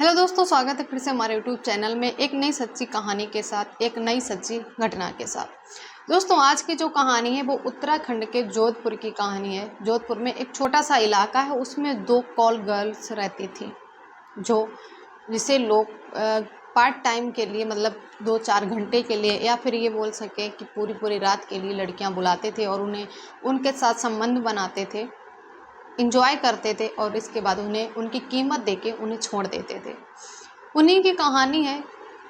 Hello दोस्तों, स्वागत है फिर से हमारे यूट्यूब चैनल में एक नई सच्ची कहानी के साथ, एक नई सच्ची घटना के साथ। दोस्तों, आज की जो कहानी है वो उत्तराखंड के जोधपुर की कहानी है। जोधपुर में एक छोटा सा इलाका है, उसमें 2 कॉल गर्ल्स रहती थी जो जिसे लोग पार्ट टाइम के लिए, मतलब 2-4 घंटे के लिए, या फिर ये बोल सके कि पूरी पूरी रात के लिए लड़कियां बुलाते थे और उन्हें उनके साथ संबंध बनाते थे, इंजॉय करते थे और इसके बाद उन्हें उनकी कीमत देके उन्हें छोड़ देते थे। उन्हीं की कहानी है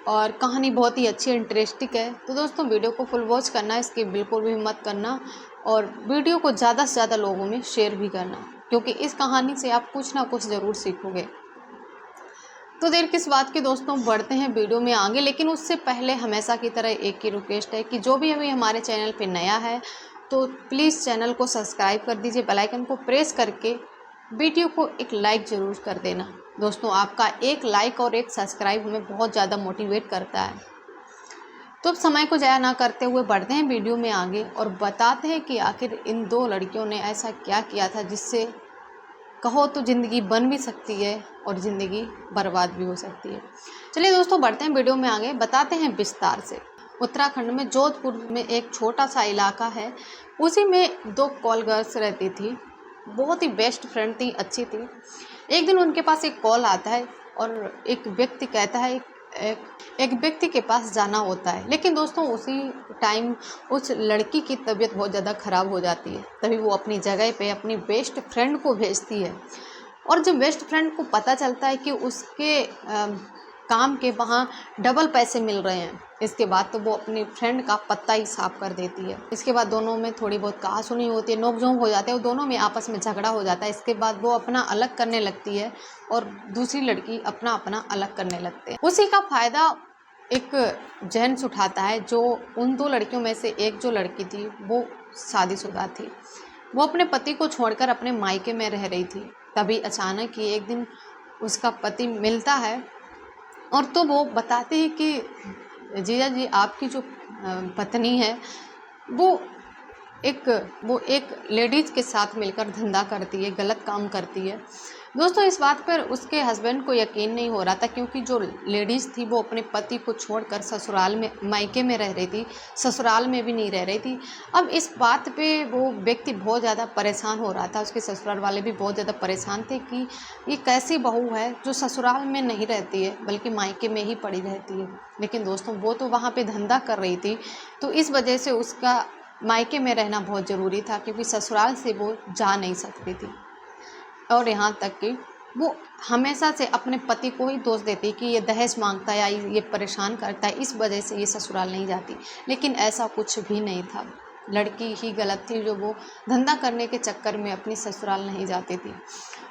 और कहानी बहुत ही अच्छी इंटरेस्टिंग है। तो दोस्तों, वीडियो को फुल वॉच करना, इसकी बिल्कुल भी मत करना और वीडियो को ज़्यादा से ज़्यादा लोगों में शेयर भी करना, क्योंकि इस कहानी से आप कुछ ना कुछ ज़रूर सीखोगे। तो देर किस बात की दोस्तों, बढ़ते हैं वीडियो में आगे। लेकिन उससे पहले हमेशा की तरह एक ही रिक्वेस्ट है कि जो भी अभी हमारे चैनल पे नया है तो प्लीज़ चैनल को सब्सक्राइब कर दीजिए, बेल आइकन को प्रेस करके वीडियो को एक लाइक ज़रूर कर देना। दोस्तों, आपका एक लाइक और एक सब्सक्राइब हमें बहुत ज़्यादा मोटिवेट करता है। तो अब समय को ज़ाया ना करते हुए बढ़ते हैं वीडियो में आगे और बताते हैं कि आखिर इन 2 लड़कियों ने ऐसा क्या किया था जिससे कहो तो ज़िंदगी बन भी सकती है और ज़िंदगी बर्बाद भी हो सकती है। चलिए दोस्तों, बढ़ते हैं वीडियो में आगे, बताते हैं विस्तार से। उत्तराखंड में जोधपुर में एक छोटा सा इलाका है, उसी में 2 कॉल गर्ल्स रहती थी। बहुत ही बेस्ट फ्रेंड थी, अच्छी थी। एक दिन उनके पास एक कॉल आता है और एक व्यक्ति कहता है एक व्यक्ति के पास जाना होता है। लेकिन दोस्तों, उसी टाइम उस लड़की की तबीयत बहुत ज़्यादा ख़राब हो जाती है। तभी वो अपनी जगह पे अपनी बेस्ट फ्रेंड को भेजती है और जब बेस्ट फ्रेंड को पता चलता है कि उसके काम के वहाँ डबल पैसे मिल रहे हैं, इसके बाद तो वो अपनी फ्रेंड का पत्ता ही साफ कर देती है। इसके बाद दोनों में थोड़ी बहुत कहासुनी होती है, नोक-झोंक हो जाते हैं और दोनों में आपस में झगड़ा हो जाता है। इसके बाद वो अपना अलग करने लगती है और दूसरी लड़की अपना अपना अलग करने लगते हैं। उसी का फ़ायदा एक जेंट्स उठाता है, जो उन 2 लड़कियों में से एक जो लड़की थी वो शादीशुदा थी। वो अपने पति को छोड़कर अपने मायके में रह रही थी। तभी अचानक ही एक दिन उसका पति मिलता है और तो वो बताते हैं कि जीजा जी, आपकी जो पत्नी है वो एक लेडीज़ के साथ मिलकर धंधा करती है, गलत काम करती है। दोस्तों, इस बात पर उसके हस्बैंड को यकीन नहीं हो रहा था, क्योंकि जो लेडीज़ थी वो अपने पति को छोड़कर ससुराल में, मायके में रह रही थी, ससुराल में भी नहीं रह रही थी। अब इस बात पे वो व्यक्ति बहुत ज़्यादा परेशान हो रहा था, उसके ससुराल वाले भी बहुत ज़्यादा परेशान थे कि ये कैसी बहू है जो ससुराल में नहीं रहती है बल्कि मायके में ही पड़ी रहती है। लेकिन दोस्तों, वो तो वहाँ पे धंधा कर रही थी, तो इस वजह से उसका मायके में रहना बहुत ज़रूरी था, क्योंकि ससुराल से वो जा नहीं सकती थी। और यहाँ तक कि वो हमेशा से अपने पति को ही दोष देती कि ये दहेज मांगता है या ये परेशान करता है, इस वजह से ये ससुराल नहीं जाती। लेकिन ऐसा कुछ भी नहीं था, लड़की ही गलत थी जो वो धंधा करने के चक्कर में अपनी ससुराल नहीं जाती थी।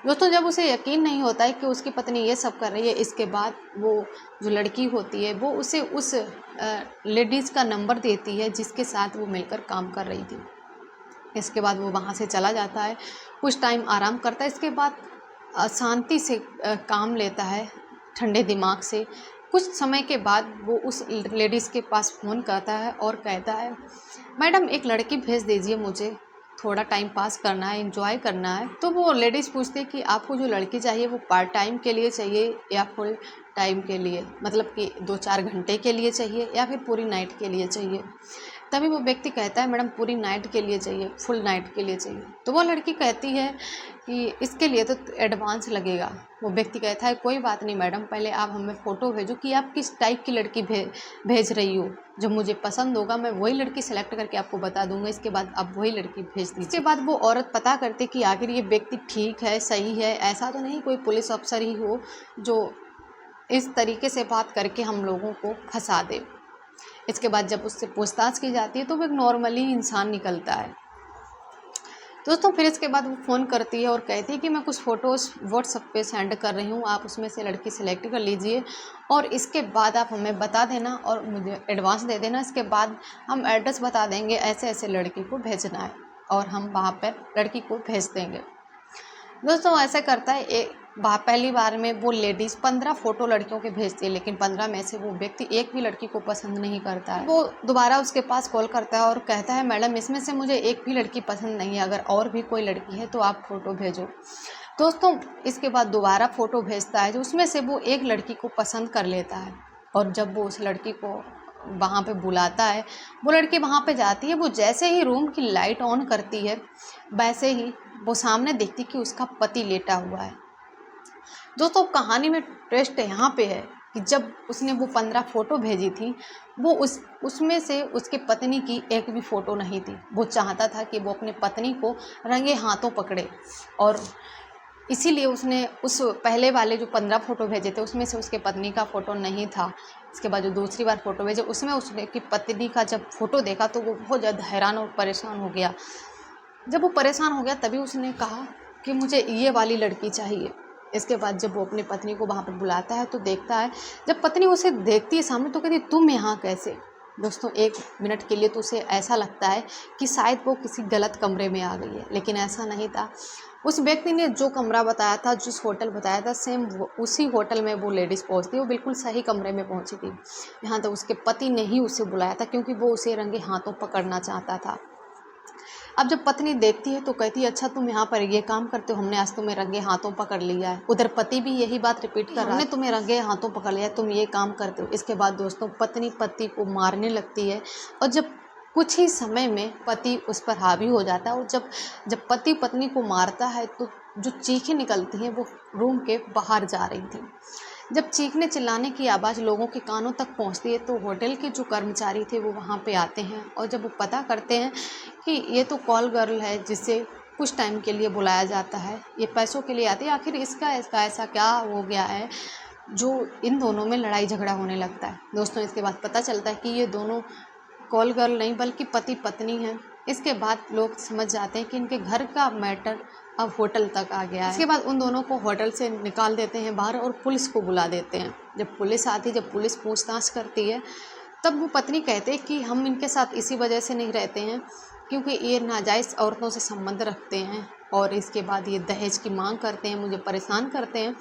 दोस्तों, जब उसे यकीन नहीं होता है कि उसकी पत्नी ये सब कर रही है, इसके बाद वो जो लड़की होती है वो उसे उस लेडीज़ का नंबर देती है जिसके साथ वो मिलकर काम कर रही थी। इसके बाद वो वहाँ से चला जाता है, कुछ टाइम आराम करता है। इसके बाद शांति से काम लेता है, ठंडे दिमाग से। कुछ समय के बाद वो उस लेडीज़ के पास फ़ोन करता है और कहता है, मैडम एक लड़की भेज दीजिए, मुझे थोड़ा टाइम पास करना है, एंजॉय करना है। तो वो लेडीज़ पूछती है कि आपको जो लड़की चाहिए वो पार्ट टाइम के लिए चाहिए या फुल टाइम के लिए, मतलब कि 2-4 घंटे के लिए चाहिए या फिर पूरी नाइट के लिए चाहिए। तभी वो व्यक्ति कहता है, मैडम पूरी नाइट के लिए चाहिए, फुल नाइट के लिए चाहिए। तो वो लड़की कहती है कि इसके लिए तो एडवांस लगेगा। वो व्यक्ति कहता है, कोई बात नहीं मैडम, पहले आप हमें फ़ोटो भेजो कि आप किस टाइप की लड़की भेज रही हो। जो मुझे पसंद होगा मैं वही लड़की सेलेक्ट करके आपको बता दूंगा, इसके बाद आप वही लड़की भेज दीजिए। इसके बाद वो औरत पता करती कि आखिर ये व्यक्ति ठीक है, सही है, ऐसा तो नहीं कोई पुलिस अफसर ही हो जो इस तरीके से बात करके हम लोगों को फंसा दे। इसके बाद जब उससे पूछताछ की जाती है तो वो एक नॉर्मली इंसान निकलता है। दोस्तों, फिर इसके बाद वो फ़ोन करती है और कहती है कि मैं कुछ फ़ोटोज़ व्हाट्सएप पे सेंड कर रही हूँ, आप उसमें से लड़की सेलेक्ट कर लीजिए और इसके बाद आप हमें बता देना और मुझे एडवांस दे देना। इसके बाद हम एड्रेस बता देंगे, ऐसे ऐसे लड़की को भेजना है और हम वहाँ पर लड़की को भेज देंगे। दोस्तों, ऐसा करता है, पहली बार में वो लेडीज़ 15 फ़ोटो लड़कियों के भेजती है, लेकिन 15 में से वो व्यक्ति एक भी लड़की को पसंद नहीं करता है। वो दोबारा उसके पास कॉल करता है और कहता है, मैडम इसमें से मुझे एक भी लड़की पसंद नहीं है, अगर और भी कोई लड़की है तो आप फ़ोटो भेजो। दोस्तों इसके बाद दोबारा फ़ोटो भेजता है, जो उसमें से वो एक लड़की को पसंद कर लेता है। और जब वो उस लड़की को वहाँ पे बुलाता है, वो लड़की वहाँ पे जाती है। वो जैसे ही रूम की लाइट ऑन करती है, वैसे ही वो सामने देखती कि उसका पति लेटा हुआ है। दोस्तों कहानी में ट्विस्ट यहाँ पे है कि जब उसने वो 15 फ़ोटो भेजी थी, वो उसमें से उसके पत्नी की एक भी फ़ोटो नहीं थी। वो चाहता था कि वो अपने पत्नी को रंगे हाथों पकड़े, और इसीलिए उसने उस पहले वाले जो 15 फ़ोटो भेजे थे, उसमें से उसके पत्नी का फ़ोटो नहीं था। इसके बाद जो दूसरी बार फ़ोटो भेजे, उसमें उसने की पत्नी का जब फ़ोटो देखा तो वो बहुत ज़्यादा हैरान और परेशान हो गया। जब वो परेशान हो गया तभी उसने कहा कि मुझे ये वाली लड़की चाहिए। इसके बाद जब वो अपनी पत्नी को वहाँ पर बुलाता है तो देखता है, जब पत्नी उसे देखती है सामने तो कहती है, तुम यहाँ कैसे? दोस्तों 1 मिनट के लिए तो उसे ऐसा लगता है कि शायद वो किसी गलत कमरे में आ गई है, लेकिन ऐसा नहीं था। उस व्यक्ति ने जो कमरा बताया था, जिस होटल बताया था, सेम उसी होटल में वो लेडीज़ पहुंचती, वो बिल्कुल सही कमरे में पहुंची थी। यहाँ तो उसके पति ने ही उसे बुलाया था, क्योंकि वो उसे रंगे हाथों पकड़ना चाहता था। अब जब पत्नी देखती है तो कहती है, अच्छा तुम यहाँ पर ये काम करते हो, हमने आज तुम्हें रंगे हाथों पकड़ लिया है। उधर पति भी यही बात रिपीट कर रहा है, हमने तुम्हें रंगे हाथों पकड़ लिया है, तुम ये काम करते हो। इसके बाद दोस्तों पत्नी पति को मारने लगती है, और जब कुछ ही समय में पति उस पर हावी हो जाता है। और जब पति पत्नी को मारता है तो जो चीखें निकलती हैं वो रूम के बाहर जा रही थी। जब चीखने चिल्लाने की आवाज़ लोगों के कानों तक पहुंचती है तो होटल के जो कर्मचारी थे वो वहां पे आते हैं, और जब वो पता करते हैं कि ये तो कॉल गर्ल है जिसे कुछ टाइम के लिए बुलाया जाता है, ये पैसों के लिए आती है, आखिर इसका ऐसा क्या हो गया है जो इन दोनों में लड़ाई झगड़ा होने लगता है। दोस्तों इसके बाद पता चलता है कि ये दोनों कॉल गर्ल नहीं बल्कि पति पत्नी हैं। इसके बाद लोग समझ जाते हैं कि इनके घर का मैटर अब होटल तक आ गया है। इसके बाद उन दोनों को होटल से निकाल देते हैं बाहर और पुलिस को बुला देते हैं। जब पुलिस आती है, जब पुलिस पूछताछ करती है, तब वो पत्नी कहते हैं कि हम इनके साथ इसी वजह से नहीं रहते हैं क्योंकि ये नाजायज़ औरतों से संबंध रखते हैं, और इसके बाद ये दहेज की मांग करते हैं, मुझे परेशान करते हैं।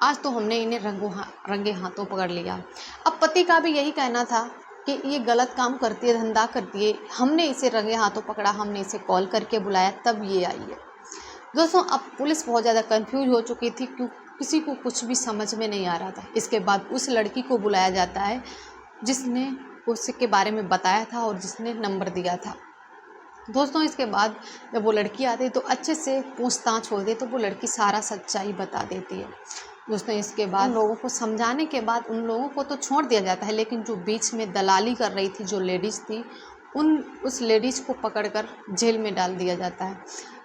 आज तो हमने इन्हें रंगे हाथों पकड़ लिया। अब पति का भी यही कहना था कि ये गलत काम करती है, धंधा करती है, हमने इसे रंगे हाथों पकड़ा, हमने इसे कॉल करके बुलाया तब ये आई है। दोस्तों अब पुलिस बहुत ज़्यादा कंफ्यूज हो चुकी थी, क्यों किसी को कुछ भी समझ में नहीं आ रहा था। इसके बाद उस लड़की को बुलाया जाता है जिसने उसके बारे में बताया था और जिसने नंबर दिया था। दोस्तों इसके बाद जब वो लड़की आती है तो अच्छे से पूछताछ होती है, तो वो लड़की सारा सच्चाई बता देती है। दोस्तों इसके बाद उन लोगों को समझाने के बाद उन लोगों को तो छोड़ दिया जाता है, लेकिन जो बीच में दलाली कर रही थी जो लेडीज़ थी, उस लेडीज़ को पकड़कर जेल में डाल दिया जाता है।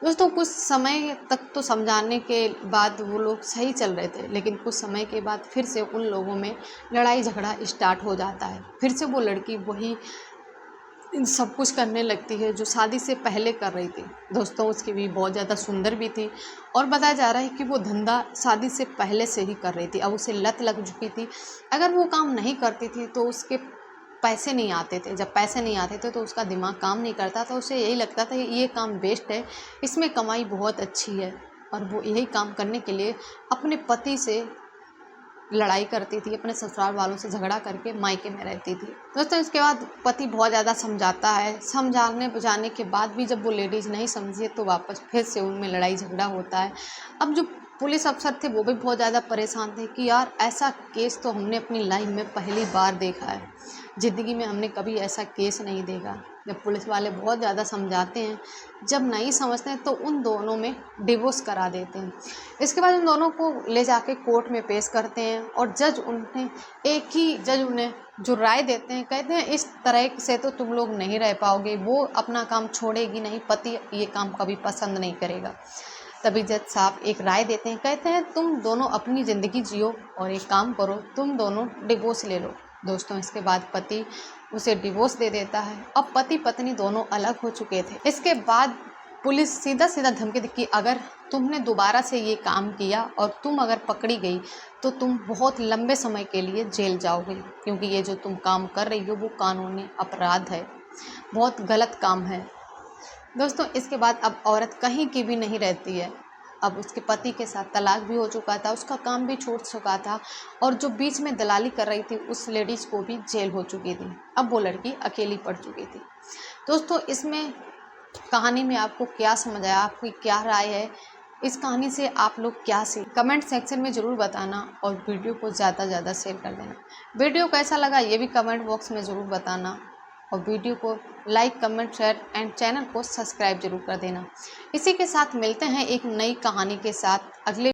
दोस्तों कुछ समय तक तो समझाने के बाद वो लोग सही चल रहे थे, लेकिन कुछ समय के बाद फिर से उन लोगों में लड़ाई झगड़ा स्टार्ट हो जाता है। फिर से वो लड़की वही इन सब कुछ करने लगती है जो शादी से पहले कर रही थी। दोस्तों उसकी भी बहुत ज़्यादा सुंदर भी थी, और बताया जा रहा है कि वो धंधा शादी से पहले से ही कर रही थी। अब उसे लत लग चुकी थी, अगर वो काम नहीं करती थी तो उसके पैसे नहीं आते थे। जब पैसे नहीं आते थे तो उसका दिमाग काम नहीं करता था, उसे यही लगता था कि ये काम बेस्ट है, इसमें कमाई बहुत अच्छी है, और वो यही काम करने के लिए अपने पति से लड़ाई करती थी, अपने ससुराल वालों से झगड़ा करके मायके में रहती थी। दोस्तों इसके बाद पति बहुत ज़्यादा समझाता है, समझाने बुझाने के बाद भी जब वो लेडीज़ नहीं समझी तो वापस फिर से उनमें लड़ाई झगड़ा होता है। अब जो पुलिस अफसर थे वो भी बहुत ज़्यादा परेशान थे कि यार ऐसा केस तो हमने अपनी लाइफ में पहली बार देखा है, ज़िंदगी में हमने कभी ऐसा केस नहीं देखा। जब पुलिस वाले बहुत ज़्यादा समझाते हैं, जब नहीं समझते हैं तो उन दोनों में डिवोर्स करा देते हैं। इसके बाद उन दोनों को ले जाके कोर्ट में पेश करते हैं, और एक ही जज उन्हें जो राय देते हैं, कहते हैं इस तरह से तो तुम लोग नहीं रह पाओगे, वो अपना काम छोड़ेगी नहीं, पति ये काम कभी पसंद नहीं करेगा। तभी जज साहब एक राय देते हैं, कहते हैं तुम दोनों अपनी ज़िंदगी जियो और एक काम करो, तुम दोनों डिवोर्स ले लो। दोस्तों इसके बाद पति उसे डिवोर्स दे देता है। अब पति पत्नी दोनों अलग हो चुके थे। इसके बाद पुलिस सीधा सीधा धमकी दी कि अगर तुमने दोबारा से ये काम किया और तुम अगर पकड़ी गई तो तुम बहुत लंबे समय के लिए जेल जाओगे, क्योंकि ये जो तुम काम कर रही हो वो कानूनी अपराध है, बहुत गलत काम है। दोस्तों इसके बाद अब औरत कहीं की भी नहीं रहती है। अब उसके पति के साथ तलाक भी हो चुका था, उसका काम भी छूट चुका था, और जो बीच में दलाली कर रही थी उस लेडीज़ को भी जेल हो चुकी थी। अब वो लड़की अकेली पड़ चुकी थी। दोस्तों इसमें कहानी में आपको क्या समझ आया, आपकी क्या राय है, इस कहानी से आप लोग क्या सीख, कमेंट सेक्शन में ज़रूर बताना और वीडियो को ज़्यादा से ज़्यादा शेयर कर देना। वीडियो कैसा लगा ये भी कमेंट बॉक्स में ज़रूर बताना और वीडियो को like, comment, share and channel को सब्सक्राइब जरूर कर देना। इसी के साथ मिलते हैं एक नई कहानी के साथ अगले